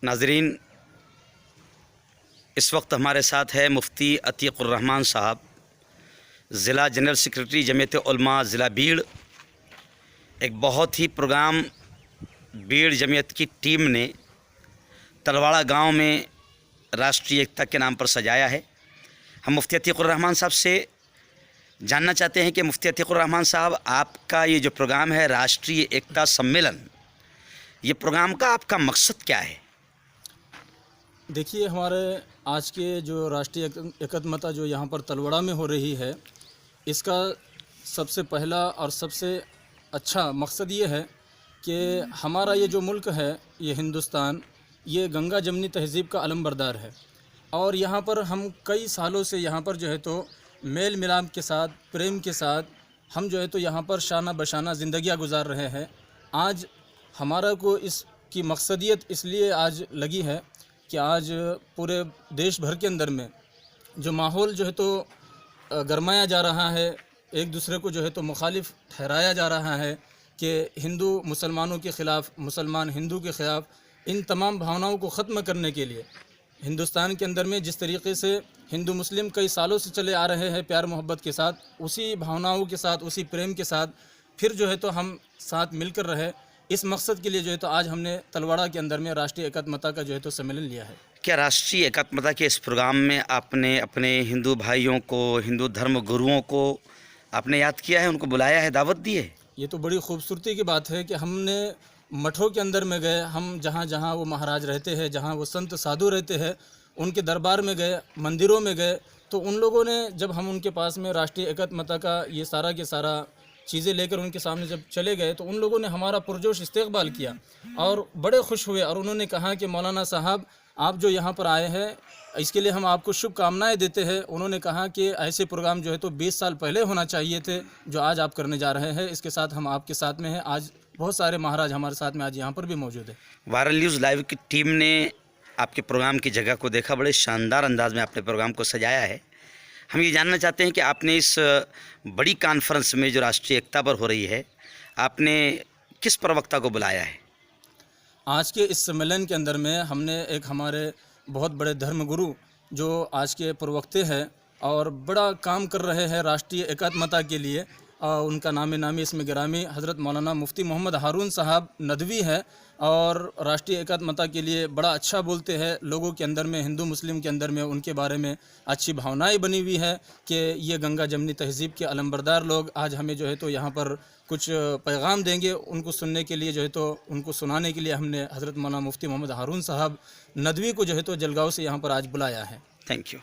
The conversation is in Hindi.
नाज़रीन, इस वक्त हमारे साथ है मुफ्ती अतीक़ुर्रहमान साहब, ज़िला जनरल सेक्रेटरी जमीयत उलमा ज़िला बीड़। एक बहुत ही प्रोग्राम बीड़ जमीयत की टीम ने तलवाड़ा गांव में राष्ट्रीय एकता के नाम पर सजाया है। हम मुफ्ती अतीक़ुर्रहमान साहब से जानना चाहते हैं कि मुफ्ती अतीक़ुर्रहमान साहब, आपका ये जो प्रोग्राम है राष्ट्रीय एकता सम्मेलन, ये प्रोग्राम का आपका मकसद क्या है? देखिए, हमारे आज के जो राष्ट्रीय एकात्मता जो यहाँ पर तलवाड़ा में हो रही है, इसका सबसे पहला और सबसे अच्छा मकसद ये है कि हमारा ये जो मुल्क है, ये हिंदुस्तान, ये गंगा जमनी तहज़ीब का अलमबरदार है। और यहाँ पर हम कई सालों से यहाँ पर जो है तो मेल मिलाप के साथ, प्रेम के साथ हम जो है तो यहाँ पर शाना बशाना ज़िंदगियाँ गुजार रहे हैं। आज हमारा को इसकी मकसदियत इसलिए आज लगी है कि आज पूरे देश भर के अंदर में जो माहौल जो है तो गरमाया जा रहा है, एक दूसरे को जो है तो मुखालिफ ठहराया जा रहा है कि हिंदू मुसलमानों के ख़िलाफ़, मुसलमान हिंदू के ख़िलाफ़, इन तमाम भावनाओं को ख़त्म करने के लिए हिंदुस्तान के अंदर में जिस तरीके से हिंदू मुस्लिम कई सालों से चले आ रहे हैं प्यार मोहब्बत के साथ, उसी भावनाओं के साथ, उसी प्रेम के साथ फिर जो है तो हम साथ मिलकर रहे, इस मकसद के लिए जो है तो आज हमने तलवाड़ा के अंदर में राष्ट्रीय एकात्मता का जो है तो सम्मेलन लिया है। क्या राष्ट्रीय एकात्मता के इस प्रोग्राम में आपने अपने हिंदू भाइयों को, हिंदू धर्म गुरुओं को आपने याद किया है, उनको बुलाया है, दावत दी है? ये तो बड़ी खूबसूरती की बात है कि हमने मठों के अंदर में गए, हम जहाँ जहाँ वो महाराज रहते हैं, जहाँ वो संत साधु रहते हैं, उनके दरबार में गए, मंदिरों में गए, तो उन लोगों ने जब हम उनके पास में राष्ट्रीय एकात्मता का ये सारा के सारा चीज़ें लेकर उनके सामने जब चले गए तो उन लोगों ने हमारा पुरजोश इस्तकबाल किया और बड़े खुश हुए। और उन्होंने कहा कि मौलाना साहब, आप जो यहाँ पर आए हैं इसके लिए हम आपको शुभकामनाएं देते हैं। उन्होंने कहा कि ऐसे प्रोग्राम जो है तो 20 साल पहले होना चाहिए थे, जो आज आप करने जा रहे हैं। इसके साथ हम आपके साथ में हैं। आज बहुत सारे महाराज हमारे साथ में आज यहाँ पर भी मौजूद है। वायरल न्यूज़ लाइव की टीम ने आपके प्रोग्राम की जगह को देखा, बड़े शानदार अंदाज में आपने प्रोग्राम को सजाया है। हम ये जानना चाहते हैं कि आपने इस बड़ी कॉन्फ्रेंस में जो राष्ट्रीय एकता पर हो रही है, आपने किस प्रवक्ता को बुलाया है? आज के इस सम्मेलन के अंदर में हमने एक हमारे बहुत बड़े धर्मगुरु जो आज के प्रवक्ते हैं और बड़ा काम कर रहे हैं राष्ट्रीय एकात्मता के लिए, उनका नामी इसमें गिरामी हज़रत मौलाना मुफ्ती मोहम्मद हारून साहब नदवी है और राष्ट्रीय एकात्मता के लिए बड़ा अच्छा बोलते हैं। लोगों के अंदर में, हिंदू मुस्लिम के अंदर में उनके बारे में अच्छी भावनाएं बनी हुई है कि ये गंगा जमनी तहज़ीब के अलमबरदार लोग आज हमें जो है तो यहाँ पर कुछ पैगाम देंगे। उनको सुनने के लिए जो है तो उनको सुनाने के लिए हमने हज़रत मौलाना मुफ्ती मोहम्मद हारून साहब नदवी को जो है तो जलगांव से यहाँ पर आज बुलाया है। Thank you.